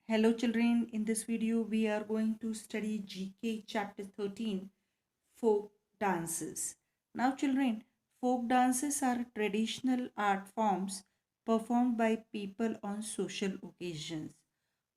Hello children, in this video we are going to study GK chapter 13, folk dances. Now children, folk dances are traditional art forms performed by people on social occasions.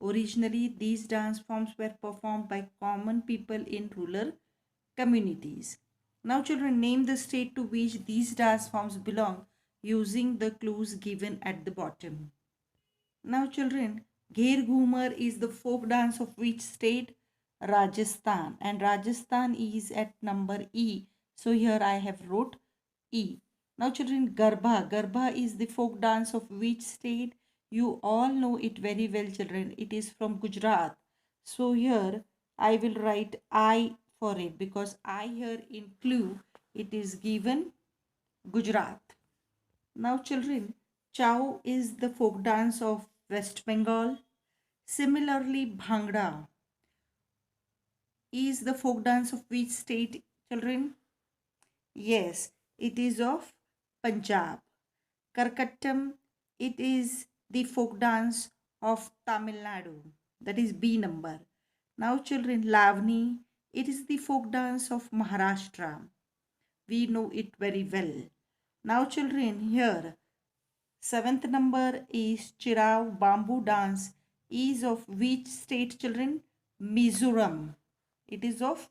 Originally, these dance forms were performed by common people in rural communities. Now children, name the state to which these dance forms belong using the clues given at the bottom. Now, children, Gher Ghumar is the folk dance of which state? Rajasthan. And Rajasthan is at number E. So here I have wrote E. Now, children, Garba. Garba is the folk dance of which state? You all know it very well, children. It is from Gujarat. So here I will write I for it because I here in clue it is given Gujarat. Now, children, Chow is the folk dance of West Bengal. Similarly, Bhangra is the folk dance of which state, children? Yes, it is of Punjab. Karkattam, it is the folk dance of Tamil Nadu. That is B number. Now, children, Lavani, it is the folk dance of Maharashtra. We know it very well. Now, children, here seventh number is Chirao bamboo dance is of which state, children? Mizoram. It is of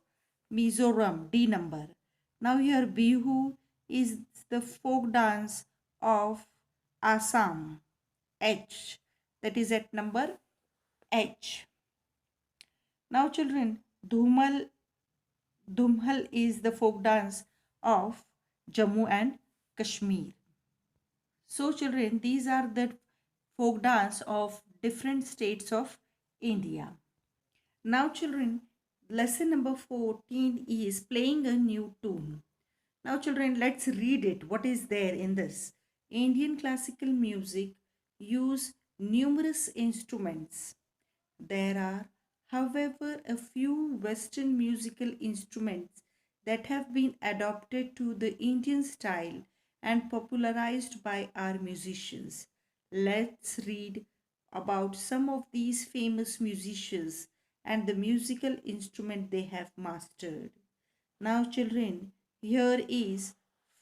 Mizoram, D number. Now here Bihu is the folk dance of Assam, H. That is at number H. Now children, Dhumhal is the folk dance of Jammu and Kashmir. So children, these are the folk dance of different states of India. Now children, lesson number 14 is playing a new tune. Now children, let's read it. What is there in this? Indian classical music use numerous instruments. There are, however, a few Western musical instruments that have been adopted to the Indian style and popularized by our musicians. Let's read about some of these famous musicians and the musical instrument they have mastered. Now, children, here is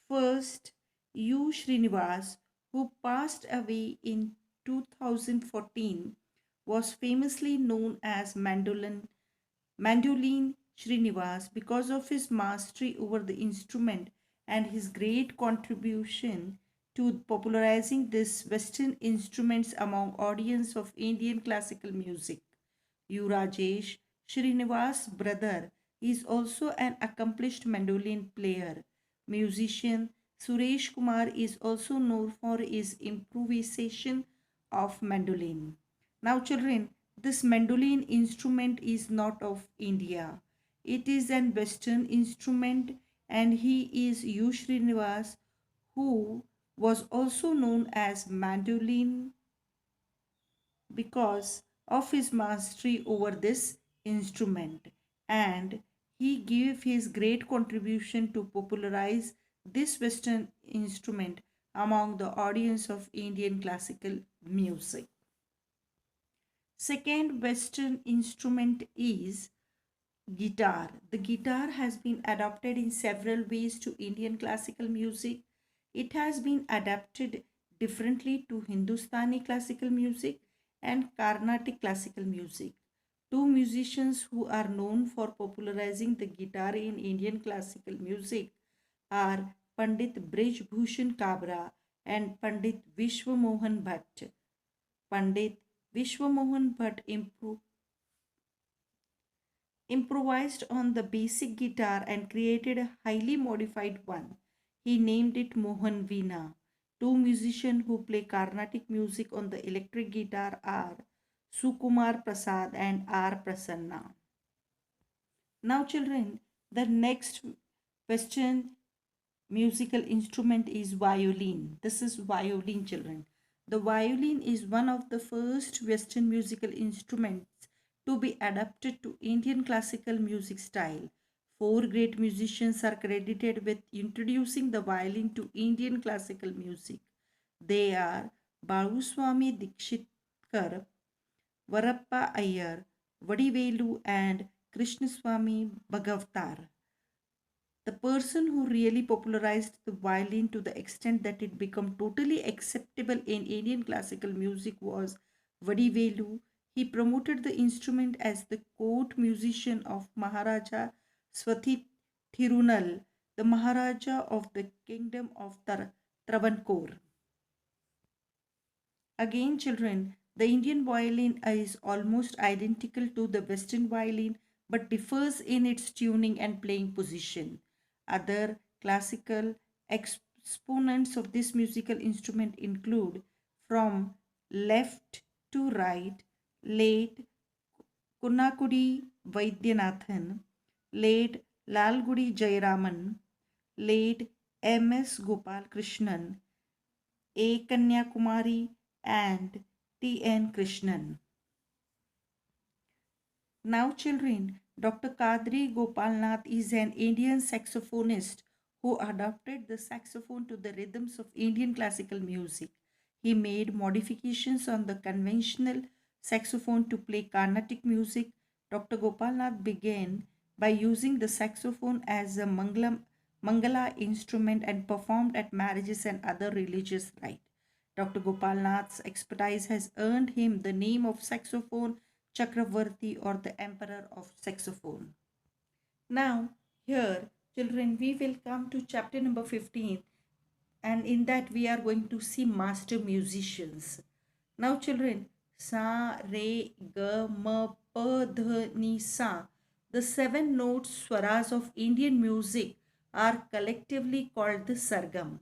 first U. Srinivas, who passed away in 2014, was famously known as Mandolin Srinivas because of his mastery over the instrument and his great contribution to popularizing these Western instruments among audience of Indian classical music. U. Rajesh, Srinivas' brother, is also an accomplished mandolin player. Musician Suresh Kumar is also known for his improvisation of mandolin. Now, children, this mandolin instrument is not of India. It is an Western instrument, and he is U. Srinivas, who was also known as mandolin because of his mastery over this instrument, and he gave his great contribution to popularize this Western instrument among the audience of Indian classical music. Second Western instrument is guitar. The guitar has been adapted in several ways to Indian classical music. It has been adapted differently to Hindustani classical music and Carnatic classical music. Two musicians who are known for popularizing the guitar in Indian classical music are Pandit Brij Bhushan Kabra and Pandit Vishwamohan Bhatt. Pandit Vishwamohan Bhatt improvised on the basic guitar and created a highly modified one. He named it Mohan Veena. Two musicians who play Carnatic music on the electric guitar are Sukumar Prasad and R. Prasanna. Now, children, the next Western musical instrument is violin. This is violin, children. The violin is one of the first Western musical instruments to be adapted to Indian classical music style. Four great musicians are credited with introducing the violin to Indian classical music. They are Baluswami Dikshitkar, Varappa Iyer, Vadivelu, and Krishnaswamy Bhagavatar. The person who really popularized the violin to the extent that it became totally acceptable in Indian classical music was Vadivelu. He promoted the instrument as the court musician of Maharaja Swathi Thirunal, the Maharaja of the Kingdom of Travancore. Again, children, the Indian violin is almost identical to the Western violin but differs in its tuning and playing position. Other classical exponents of this musical instrument include from left to right, late Kunnakudi Vaidyanathan, late Lalgudi Jayaraman, late M.S. Gopal Krishnan, A. Kanyakumari, and T.N. Krishnan. Now, children, Dr. Kadri Gopalnath is an Indian saxophonist who adapted the saxophone to the rhythms of Indian classical music. He made modifications on the conventional saxophone to play Carnatic music. Dr. Gopalnath began by using the saxophone as a Mangala instrument and performed at marriages and other religious rites. Dr. Gopalnath's expertise has earned him the name of saxophone Chakravarti or the Emperor of Saxophone. Now, here, children, we will come to chapter number 15, and in that we are going to see master musicians. Now, children, Sa, Re, Ga, Ma, Pa, Dha, Ni, Sa, the seven notes swaras of Indian music are collectively called the Sargam.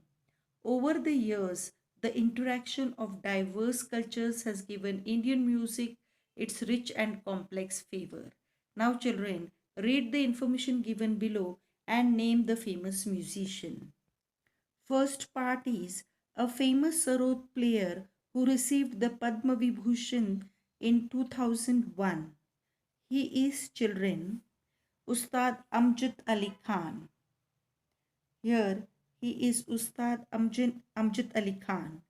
Over the years, the interaction of diverse cultures has given Indian music its rich and complex flavor. Now, children, read the information given below and name the famous musician. First part is a famous sarod player who received the Padma Vibhushan in 2001. He is, children, Ustad Amjad Ali Khan. Here he is Ustad Amjad Ali Khan.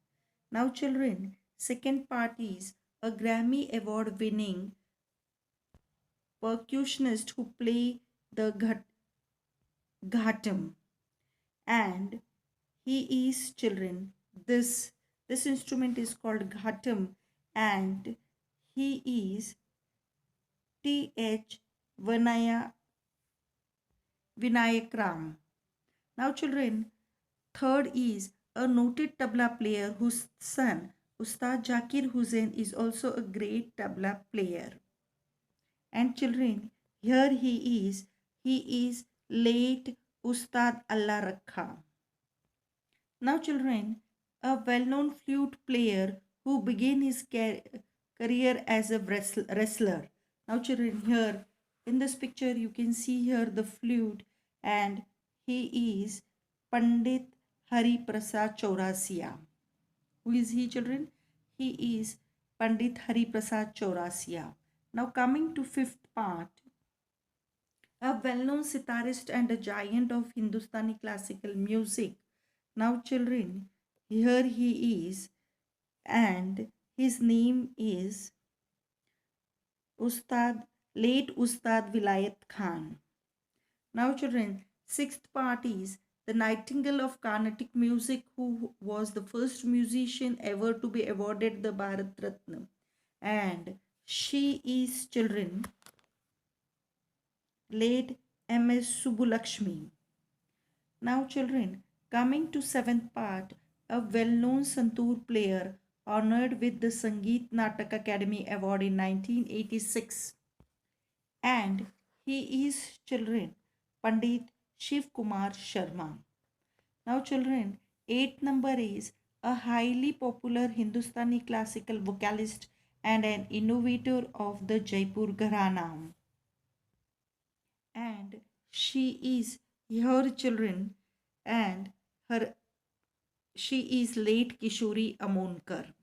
Now, children, second part is a Grammy Award winning percussionist who play the ghatam, and he is, children, this instrument is called ghatam, and he is T.H. Vinayakram. Now, children, third is a noted tabla player whose son, Ustad Zakir Hussain, is also a great tabla player. And children, here he is late Ustad Allah Rakha. Now, children, a well-known flute player who began his career as a wrestler. Now, children, here in this picture you can see here the flute, and he is Pandit Hari Prasad Chaurasia. Who is he, children? He is Pandit Hari Prasad Chaurasia. Now, coming to fifth part, a well-known sitarist and a giant of Hindustani classical music. Now, children, here he is, and his name is late Ustad Vilayat Khan. Now, children, sixth part is the Nightingale of Carnatic music, who was the first musician ever to be awarded the Bharat Ratna. And she is, children, late M.S. Subbulakshmi. Now, children, coming to seventh part, a well-known santoor player honored with the Sangeet Natak Academy Award in 1986. And he is, children, Pandit Shiv Kumar Sharma. Now, children, eighth number is a highly popular Hindustani classical vocalist and an innovator of the Jaipur Gharana. And she is her, children, and she is late Kishori Amonkar.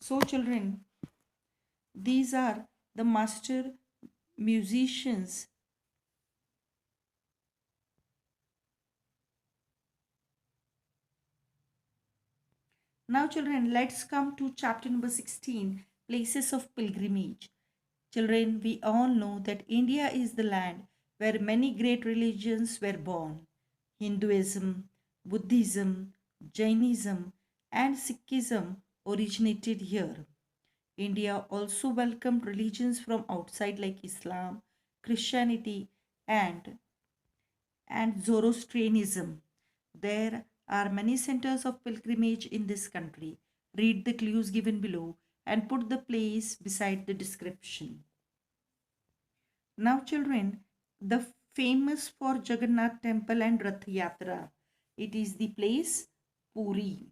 So, children, these are the master musicians Now children, let's come to chapter number 16, places of pilgrimage. Children, we all know that India is the land where many great religions were born. Hinduism, Buddhism, Jainism, and Sikhism originated here. India also welcomed religions from outside like Islam, Christianity, and Zoroastrianism. There are many centers of pilgrimage in this country. Read the clues given below and put the place beside the description. Now, children, the famous for Jagannath temple and Rath Yatra. It is the place Puri.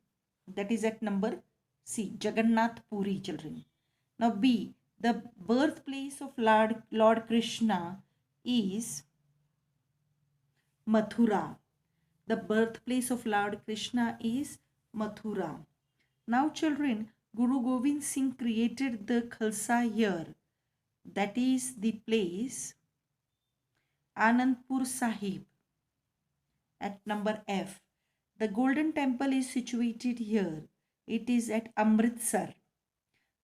That is at number C. Jagannath Puri, children. Now, B. The birthplace of Lord Krishna is Mathura. The birthplace of Lord Krishna is Mathura. Now, children, Guru Gobind Singh created the Khalsa here. That is the place Anandpur Sahib at number F. The Golden Temple is situated here. It is at Amritsar.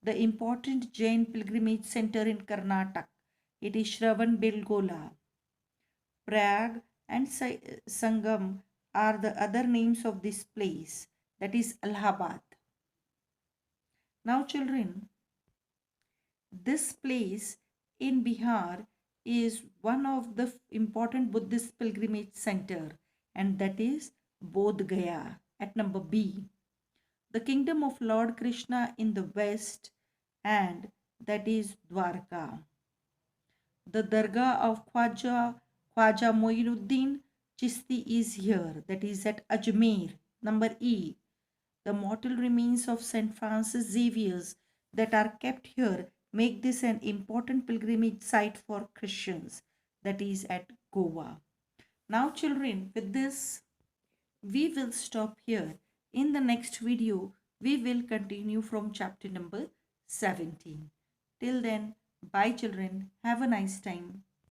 The important Jain pilgrimage center in Karnataka. It is Shravan Belgola. Prayag and Sangam are the other names of this place. That is Allahabad. Now children, this place in Bihar is one of the important Buddhist pilgrimage center, and that is Bodh Gaya at number B. The kingdom of Lord Krishna in the west, and that is Dwarka. The Dargah of Khwaja Moinuddin Chishti is here, that is at Ajmer. Number E. The mortal remains of St. Francis Xavier's that are kept here make this an important pilgrimage site for Christians, that is at Goa. Now children, with this we will stop here. In the next video we will continue from chapter number 17. Till then, bye children, have a nice time.